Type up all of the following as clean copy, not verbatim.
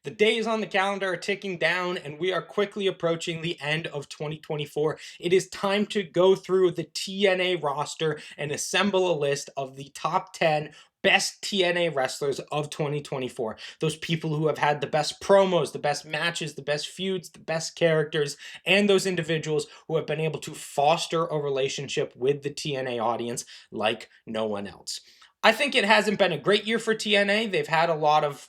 The days on the calendar are ticking down, and we are quickly approaching the end of 2024. It is time to go through the TNA roster and assemble a list of the top 10 best TNA wrestlers of 2024. Those people who have had the best promos, the best matches, the best feuds, the best characters, and those individuals who have been able to foster a relationship with the TNA audience like no one else. I think it hasn't been a great year for TNA. They've had a lot of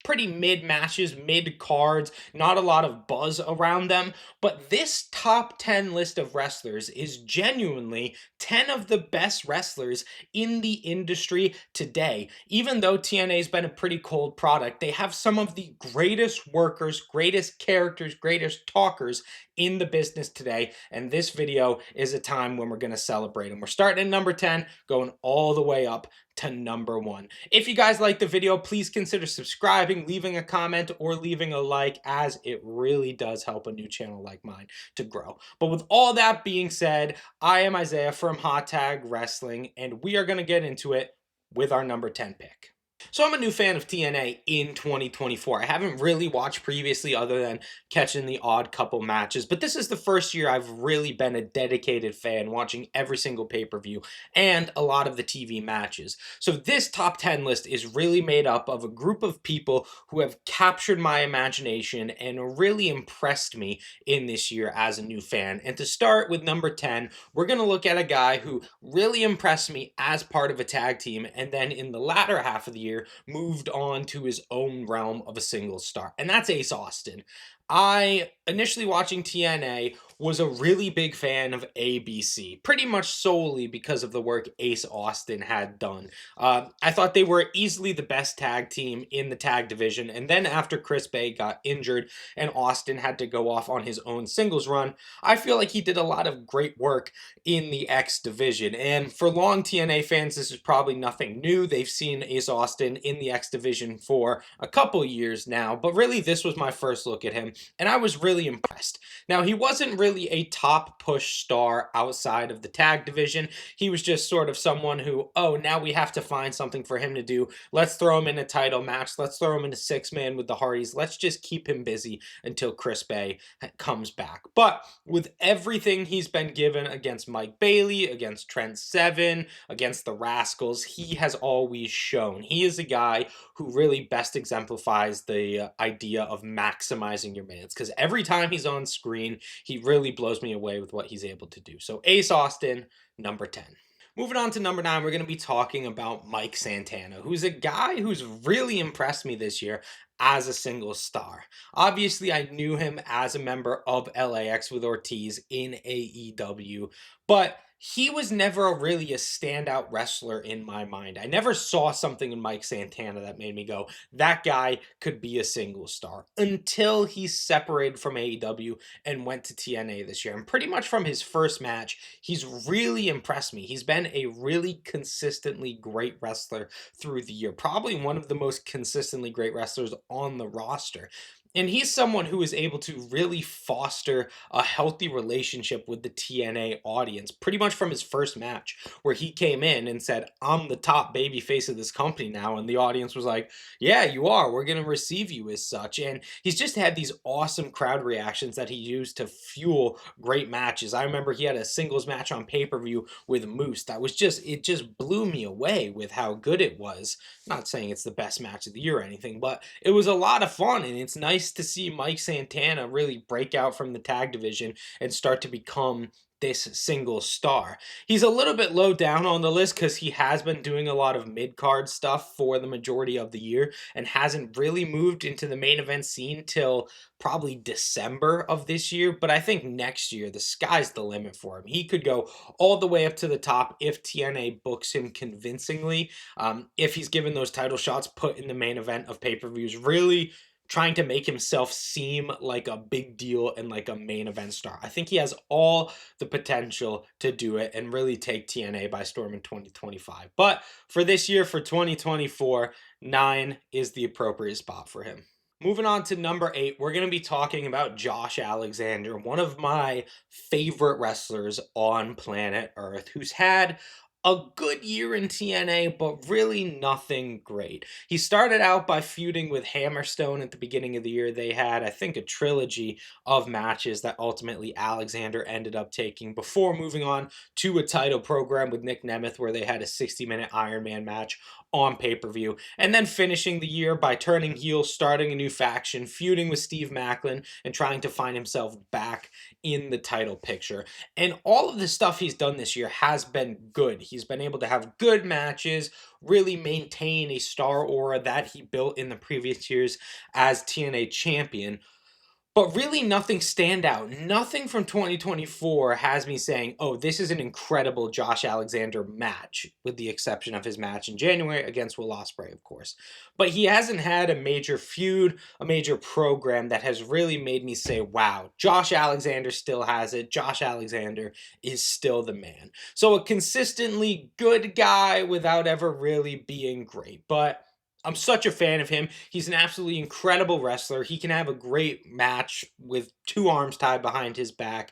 pretty mid matches, mid cards, not a lot of buzz around them. But this top 10 list of wrestlers is genuinely 10 of the best wrestlers in the industry today. Even though TNA has been a pretty cold product, they have some of the greatest workers, greatest characters, greatest talkers in the business today. And this video is a time when we're going to celebrate them. We're starting at number 10, going all the way up to number 1. If you guys like the video, please consider subscribing, leaving a comment, or leaving a like, as it really does help a new channel like mine to grow. But with all that being said, I am Isaiah from Hot Tag Wrestling, and we are going to get into it with our number 10 pick. So I'm a new fan of TNA in 2024. I haven't really watched previously other than catching the odd couple matches, but this is the first year I've really been a dedicated fan, watching every single pay-per-view and a lot of the TV matches. So this top 10 list is really made up of a group of people who have captured my imagination and really impressed me in this year as a new fan. And to start with number 10, we're going to look at a guy who really impressed me as part of a tag team, and then in the latter half of the year moved on to his own realm of a single star, and that's Ace Austin. I initially watching TNA was a really big fan of ABC, pretty much solely because of the work Ace Austin had done. I thought they were easily the best tag team in the tag division, and then after Chris Bay got injured and Austin had to go off on his own singles run, I feel like he did a lot of great work in the X division. And for long TNA fans, this is probably nothing new. They've seen Ace Austin in the X division for a couple years now, but really this was my first look at him, and I was really impressed. Now, he wasn't really a top push star outside of the tag division. He was just sort of someone who, oh, now we have to find something for him to do. Let's throw him in a title match. Let's throw him in a six-man with the Hardys. Let's just keep him busy until Chris Bay comes back. But with everything he's been given against Mike Bailey, against Trent Seven, against the Rascals, he has always shown. He is a guy who really best exemplifies the idea of maximizing your minutes, because every time he's on screen, he really blows me away with what he's able to do. So Ace Austin, number 10. Moving on to number 9, we're going to be talking about Mike Santana, who's a guy who's really impressed me this year as a single star. Obviously, I knew him as a member of LAX with Ortiz in AEW, but he was never really a standout wrestler in my mind. I never saw something in Mike Santana that made me go, that guy could be a single star, until he separated from AEW and went to TNA this year. And pretty much from his first match, he's really impressed me. He's been a really consistently great wrestler through the year, probably one of the most consistently great wrestlers on the roster. And he's someone who is able to really foster a healthy relationship with the TNA audience, pretty much from his first match, where he came in and said, I'm the top baby face of this company now. And the audience was like, yeah, you are. We're going to receive you as such. And he's just had these awesome crowd reactions that he used to fuel great matches. I remember he had a singles match on pay-per-view with Moose that was just, it just blew me away with how good it was. Not saying it's the best match of the year or anything, but it was a lot of fun, and it's nice to see Mike Santana really break out from the tag division and start to become this single star. He's a little bit low down on the list because he has been doing a lot of mid-card stuff for the majority of the year and hasn't really moved into the main event scene till probably December of this year. But I think next year, the sky's the limit for him. He could go all the way up to the top if TNA books him convincingly. If he's given those title shots put in the main event of pay-per-views, really trying to make himself seem like a big deal and like a main event star. I think he has all the potential to do it and really take TNA by storm in 2025. But for this year, for 2024, 9 is the appropriate spot for him. Moving on to number 8, we're going to be talking about Josh Alexander, one of my favorite wrestlers on planet Earth, who's had a good year in TNA, but really nothing great. He started out by feuding with Hammerstone at the beginning of the year. They had, I think, a trilogy of matches that ultimately Alexander ended up taking before moving on to a title program with Nic Nemeth, where they had a 60-minute Iron Man match on pay per view, and then finishing the year by turning heel, starting a new faction, feuding with Steve Macklin, and trying to find himself back in the title picture. And all of the stuff he's done this year has been good. He's been able to have good matches, really maintain a star aura that he built in the previous years as TNA champion. But really nothing stand out. Nothing from 2024 has me saying, oh, this is an incredible Josh Alexander match, with the exception of his match in January against Will Ospreay, of course. But he hasn't had a major feud, a major program that has really made me say, wow, Josh Alexander still has it. Josh Alexander is still the man. So a consistently good guy without ever really being great. But I'm such a fan of him. He's an absolutely incredible wrestler. He can have a great match with two arms tied behind his back.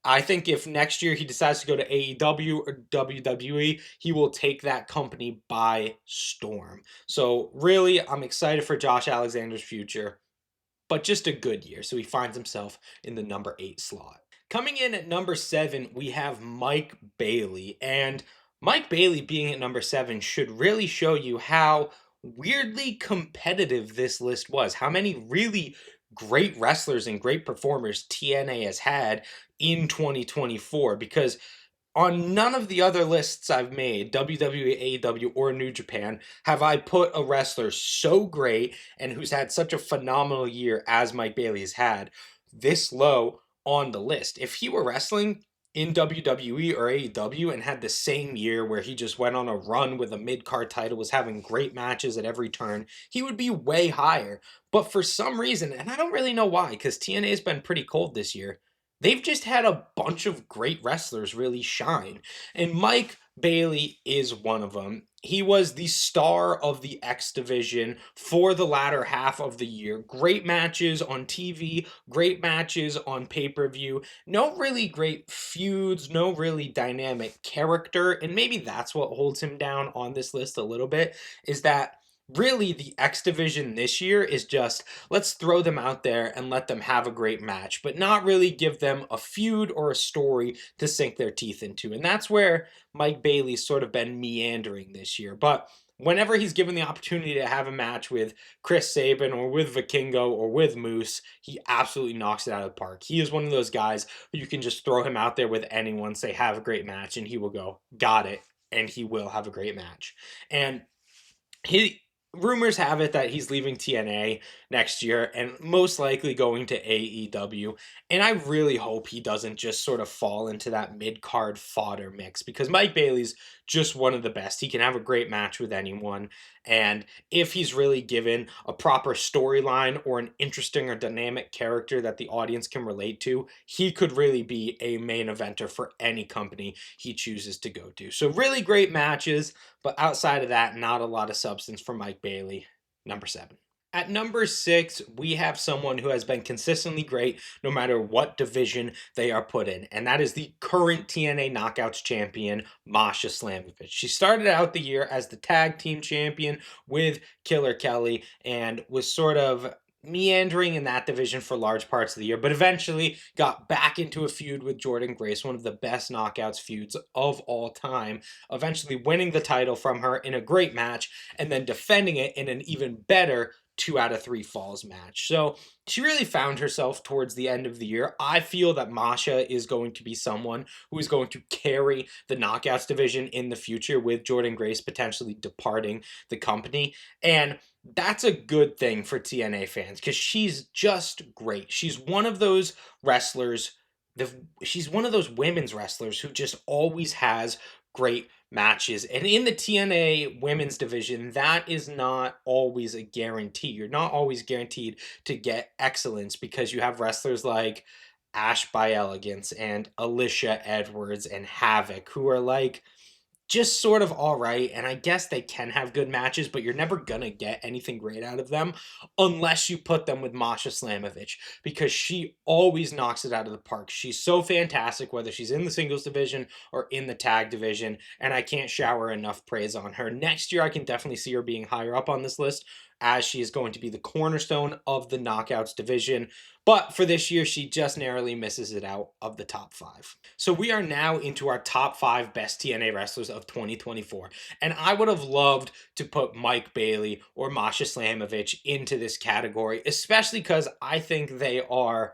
I think if next year he decides to go to AEW or WWE, he will take that company by storm. So, really, I'm excited for Josh Alexander's future, but just a good year. So, he finds himself in the number 8 slot. Coming in at number 7, we have Mike Bailey. And Mike Bailey being at number 7 should really show you how weirdly competitive this list was. How many really great wrestlers and great performers TNA has had in 2024. Because on none of the other lists I've made, WWE, AEW, or New Japan, have I put a wrestler so great and who's had such a phenomenal year as Mike Bailey has had this low on the list. If he were wrestling in WWE or AEW and had the same year where he just went on a run with a mid-card title, was having great matches at every turn, he would be way higher. But for some reason, and I don't really know why, because TNA has been pretty cold this year, they've just had a bunch of great wrestlers really shine. And Mike Bailey is one of them. He was the star of the X Division for the latter half of the year. Great matches on TV, great matches on pay per view. No really great feuds, no really dynamic character. And maybe that's what holds him down on this list a little bit, is that really the X Division this year is just, let's throw them out there and let them have a great match, but not really give them a feud or a story to sink their teeth into. And that's where Mike Bailey's sort of been meandering this year. But whenever he's given the opportunity to have a match with Chris Sabin or with Vikingo or with Moose, he absolutely knocks it out of the park. He is one of those guys who you can just throw him out there with anyone, say, have a great match, and he will go, got it. And he will have a great match. And he rumors have it that he's leaving TNA next year and most likely going to AEW. And I really hope he doesn't just sort of fall into that mid-card fodder mix, because Mike Bailey's just one of the best. He can have a great match with anyone. And if he's really given a proper storyline or an interesting or dynamic character that the audience can relate to, he could really be a main eventer for any company he chooses to go to. So really great matches. But outside of that, not a lot of substance for Mike Bailey, number 7. At number 6, we have someone who has been consistently great no matter what division they are put in, and that is the current TNA Knockouts champion, Masha Slamovich. She started out the year as the tag team champion with Killer Kelly and was sort of meandering in that division for large parts of the year, but eventually got back into a feud with Jordynne Grace, one of the best Knockouts feuds of all time, eventually winning the title from her in a great match and then defending it in an even better 2 out of 3 falls match. So she really found herself towards the end of the year. I feel that Masha is going to be someone who is going to carry the Knockouts division in the future, with Jordynne Grace potentially departing the company. And that's a good thing for TNA fans, because she's just great. She's one of those wrestlers, she's one of those women's wrestlers who just always has great matches. And in the TNA women's division, that is not always a guarantee. You're not always guaranteed to get excellence, because you have wrestlers like Ash by Elegance and Alicia Edwards and Havoc, who are like just sort of all right. And I guess they can have good matches, but you're never gonna get anything great out of them unless you put them with Masha Slamovich, because she always knocks it out of the park. She's so fantastic, whether she's in the singles division or in the tag division, and I can't shower enough praise on her. Next year, I can definitely see her being higher up on this list, as she is going to be the cornerstone of the Knockouts division. But for this year, she just narrowly misses it out of the top five. So we are now into our top five best TNA wrestlers of 2024. And I would have loved to put Mike Bailey or Masha Slamovich into this category, especially because I think they are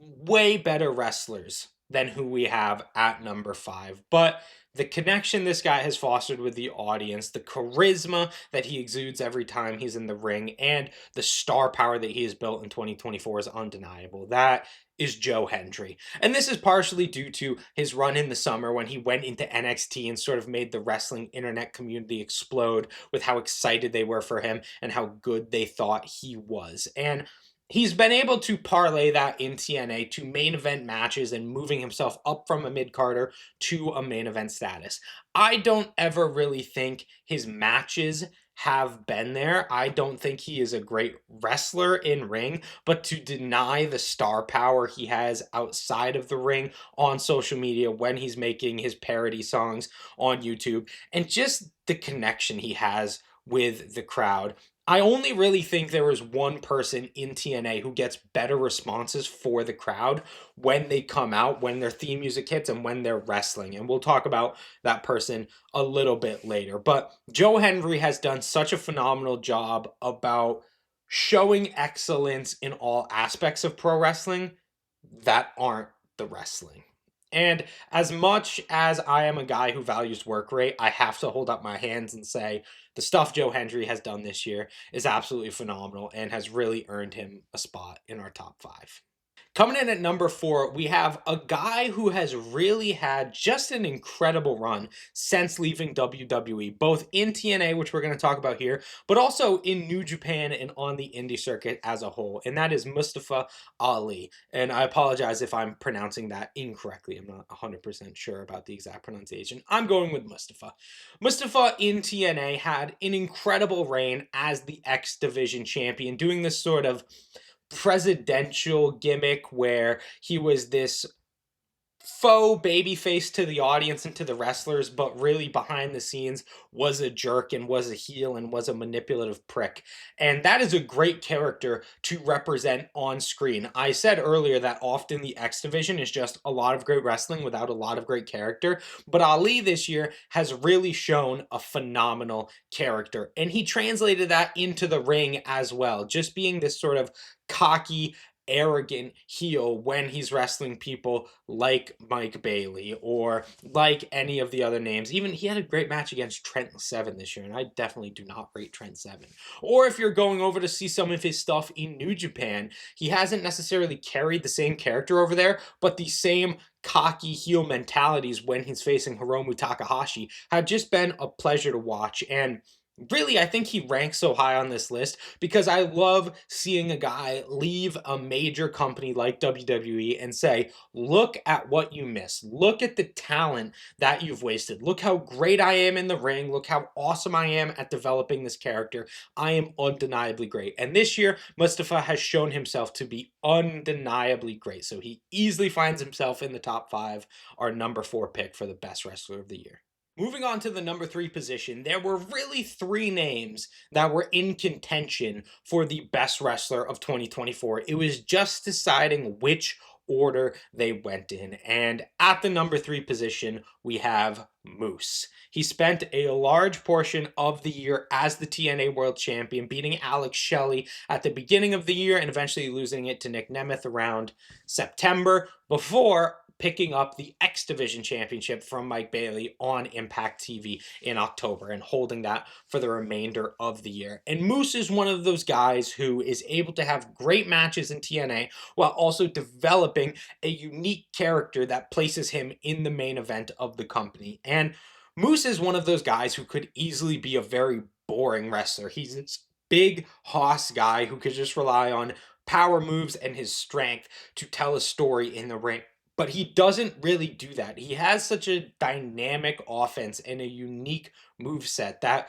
way better wrestlers than who we have at number five. But the connection this guy has fostered with the audience, the charisma that he exudes every time he's in the ring, and the star power that he has built in 2024 is undeniable. That is Joe Hendry. And this is partially due to his run in the summer when he went into NXT and sort of made the wrestling internet community explode with how excited they were for him and how good they thought he was. And he's been able to parlay that in TNA to main event matches and moving himself up from a mid-carder to a main event status. I don't ever really think his matches have been there. I don't think he is a great wrestler in ring, but to deny the star power he has outside of the ring on social media when he's making his parody songs on YouTube, and just the connection he has with the crowd, I only really think there is one person in TNA who gets better responses for the crowd when they come out, when their theme music hits, and when they're wrestling. And we'll talk about that person a little bit later. But Joe Hendry has done such a phenomenal job about showing excellence in all aspects of pro wrestling that aren't the wrestling. And as much as I am a guy who values work rate, I have to hold up my hands and say the stuff Joe Hendry has done this year is absolutely phenomenal and has really earned him a spot in our top five. Coming in at number four, we have a guy who has really had just an incredible run since leaving WWE, both in TNA, which we're going to talk about here, but also in New Japan and on the indie circuit as a whole. And that is Mustafa Ali. And I apologize if I'm pronouncing that incorrectly. I'm not 100% sure about the exact pronunciation. I'm going with Mustafa. Mustafa in TNA had an incredible reign as the X Division champion, doing this sort of presidential gimmick where he was this faux babyface to the audience and to the wrestlers, but really behind the scenes was a jerk and was a heel and was a manipulative prick. And that is a great character to represent on screen. I said earlier that often the X Division is just a lot of great wrestling without a lot of great character, but Ali this year has really shown a phenomenal character. And he translated that into the ring as well, just being this sort of cocky, arrogant heel when he's wrestling people like Mike Bailey or like any of the other names. Even he had a great match against Trent Seven this year, and I definitely do not rate Trent Seven. Or if you're going over to see some of his stuff in New Japan, he hasn't necessarily carried the same character over there, but the same cocky heel mentalities when he's facing Hiromu Takahashi have just been a pleasure to watch. And really, I think he ranks so high on this list because I love seeing a guy leave a major company like WWE and say, look at what you missed. Look at the talent that you've wasted. Look how great I am in the ring. Look how awesome I am at developing this character. I am undeniably great. And this year, Mustafa has shown himself to be undeniably great. So he easily finds himself in the top five, our number four pick for the best wrestler of the year. Moving on to the number three position, there were really three names that were in contention for the best wrestler of 2024. It was just deciding which order they went in. And at the number three position, we have Moose. He spent a large portion of the year as the TNA World Champion, beating Alex Shelley at the beginning of the year and eventually losing it to Nic Nemeth around September before picking up the X Division Championship from Mike Bailey on Impact TV in October and holding that for the remainder of the year. And Moose is one of those guys who is able to have great matches in TNA while also developing a unique character that places him in the main event of the company. And Moose is one of those guys who could easily be a very boring wrestler. He's this big hoss guy who could just rely on power moves and his strength to tell a story in the ring. but he doesn't really do that. He has such a dynamic offense and a unique move set that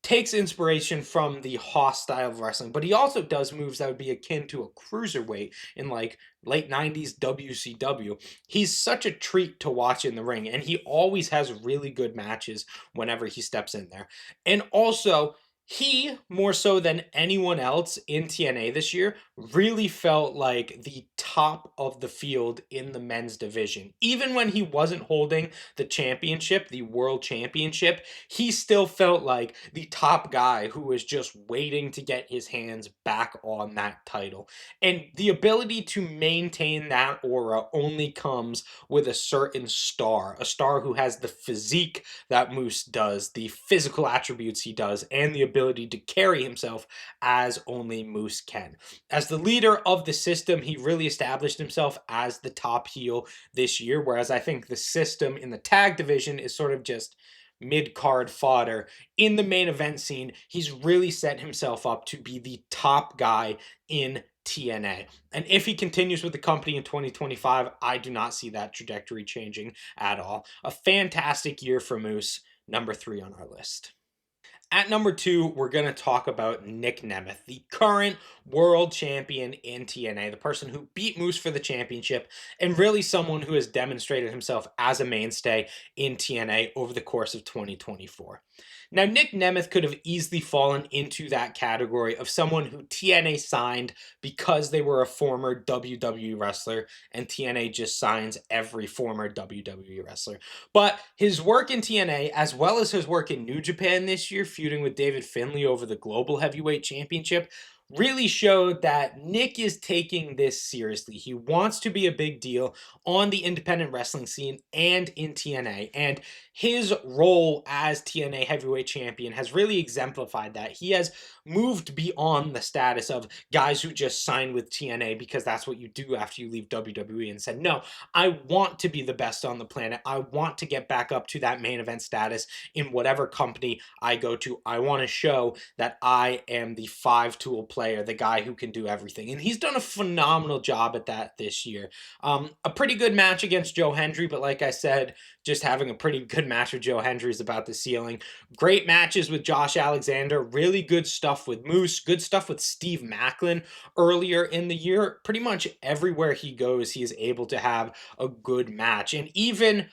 takes inspiration from the Hoss style of wrestling, but he also does moves that would be akin to a cruiserweight in like late 90s WCW. He's such a treat to watch in the ring, and he always has really good matches whenever he steps in there. And also, he, more so than anyone else in TNA this year, really felt like the top of the field in the men's division. Even when he wasn't holding the championship, the world championship, he still felt like the top guy who was just waiting to get his hands back on that title. And the ability to maintain that aura only comes with a certain star, a star who has the physique that Moose does, the physical attributes he does, and the ability to carry himself as only Moose can. As the leader of the system, he really established himself as the top heel this year, whereas I think the system in the tag division is sort of just mid-card fodder. In the main event scene, he's really set himself up to be the top guy in TNA. And if he continues with the company in 2025, I do not see that trajectory changing at all. A fantastic year for Moose, number 3 on our list. At number 2, we're going to talk about Nic Nemeth, the current world champion in TNA, the person who beat Moose for the championship, and really someone who has demonstrated himself as a mainstay in TNA over the course of 2024. Now, Nic Nemeth could have easily fallen into that category of someone who TNA signed because they were a former WWE wrestler, and TNA just signs every former WWE wrestler. But his work in TNA, as well as his work in New Japan this year, feuding with David Finlay over the Global Heavyweight Championship, really showed that Nick is taking this seriously. He wants to be a big deal on the independent wrestling scene and in TNA. And his role as TNA heavyweight champion has really exemplified that. He has moved beyond the status of guys who just sign with TNA because that's what you do after you leave WWE, and said, no, I want to be the best on the planet. I want to get back up to that main event status in whatever company I go to. I want to show that I am the 5-tool player, the guy who can do everything. And he's done a phenomenal job at that this year. A pretty good match against Joe Hendry, but like I said, just having a pretty good match with Joe Hendry is about the ceiling. Great matches with Josh Alexander, really good stuff with Moose, good stuff with Steve Macklin earlier in the year. Pretty much everywhere he goes, he is able to have a good match. And even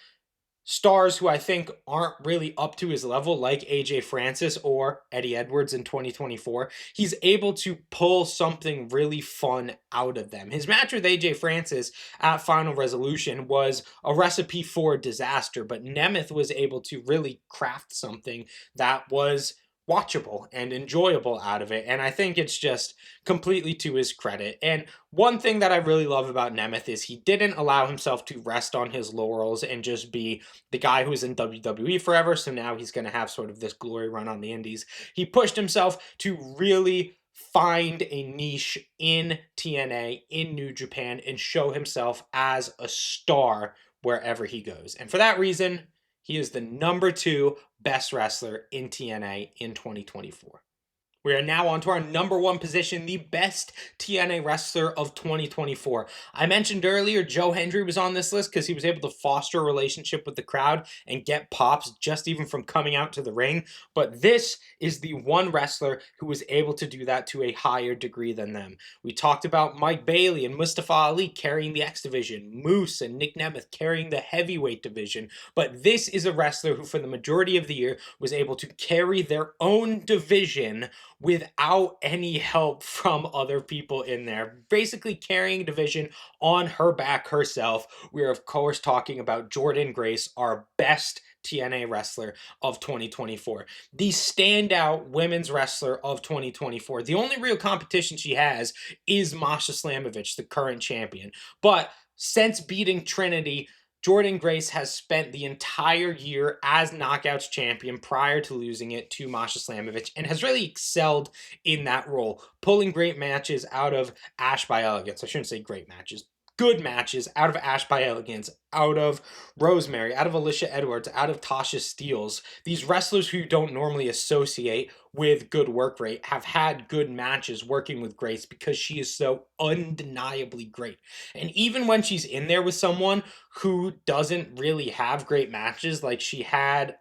stars who I think aren't really up to his level, like AJ Francis or Eddie Edwards in 2024, he's able to pull something really fun out of them. His match with AJ Francis at Final Resolution was a recipe for disaster, but Nemeth was able to really craft something that was watchable and enjoyable out of it. And I think it's just completely to his credit. And one thing that I really love about Nemeth is he didn't allow himself to rest on his laurels and just be the guy who was in WWE forever. So now he's going to have sort of this glory run on the indies. He pushed himself to really find a niche in TNA, in New Japan, and show himself as a star wherever he goes. And for that reason, he is the number 2 best wrestler in TNA in 2024. We are now on to our number 1 position, the best TNA wrestler of 2024. I mentioned earlier Joe Hendry was on this list because he was able to foster a relationship with the crowd and get pops just even from coming out to the ring. But this is the one wrestler who was able to do that to a higher degree than them. We talked about Mike Bailey and Mustafa Ali carrying the X division, Moose and Nic Nemeth carrying the heavyweight division. But this is a wrestler who for the majority of the year was able to carry their own division without any help from other people in there, basically carrying division on her back herself. We're of course talking about Jordynne Grace, our best TNA wrestler of 2024, the standout women's wrestler of 2024. The only real competition she has is Masha Slamovich, the current champion. But since beating Trinity, Jordynne Grace has spent the entire year as Knockouts champion prior to losing it to Masha Slamovich and has really excelled in that role, pulling great matches out of Ash by Elegance. I shouldn't say great matches. Good matches out of Ash by Elegance, out of Rosemary, out of Alicia Edwards, out of Tasha Steeles. These wrestlers who you don't normally associate with good work rate have had good matches working with Grace because she is so undeniably great. And even when she's in there with someone who doesn't really have great matches, like she had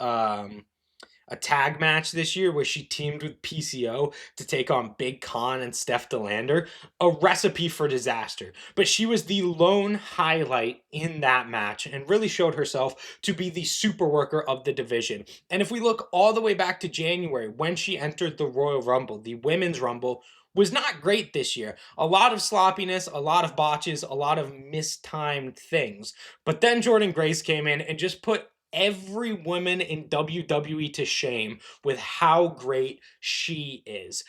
a tag match this year where she teamed with PCO to take on Big Con and Steph Delander, a recipe for disaster. But she was the lone highlight in that match and really showed herself to be the super worker of the division. And if we look all the way back to January when she entered the Royal Rumble, the Women's Rumble was not great this year. A lot of sloppiness, a lot of botches, a lot of mistimed things. But then Jordynne Grace came in and just put every woman in WWE to shame with how great she is.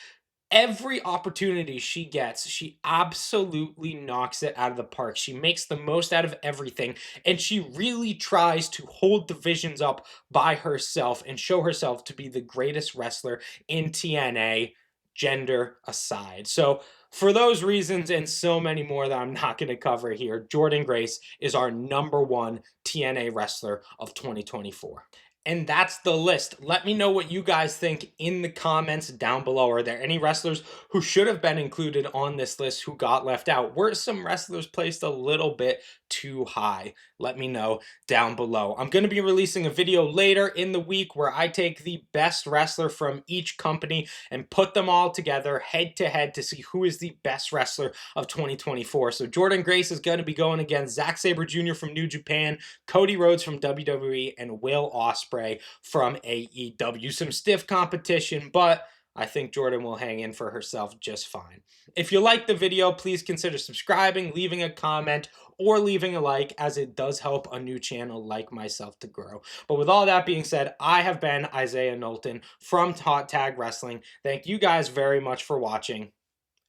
Every opportunity she gets, she absolutely knocks it out of the park. She makes the most out of everything, and she really tries to hold divisions up by herself and show herself to be the greatest wrestler in TNA, gender aside. So, for those reasons and so many more that I'm not going to cover here, Jordynne Grace is our number one TNA wrestler of 2024. And that's the list. Let me know what you guys think in the comments down below. Are there any wrestlers who should have been included on this list who got left out? Were some wrestlers placed a little bit too high? Let me know down below. I'm going to be releasing a video later in the week where I take the best wrestler from each company and put them all together head to head to see who is the best wrestler of 2024. So Jordynne Grace is going to be going against Zack Sabre Jr. from New Japan, Cody Rhodes from WWE, and Will Ospreay from AEW. Some stiff competition, but I think Jordynne will hang in for herself just fine. If you like the video, please consider subscribing, leaving a comment, or leaving a like, as it does help a new channel like myself to grow. But with all that being said, I have been Isaiah Knowlton from Hot Tag Wrestling. Thank you guys very much for watching,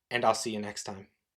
and I'll see you next time.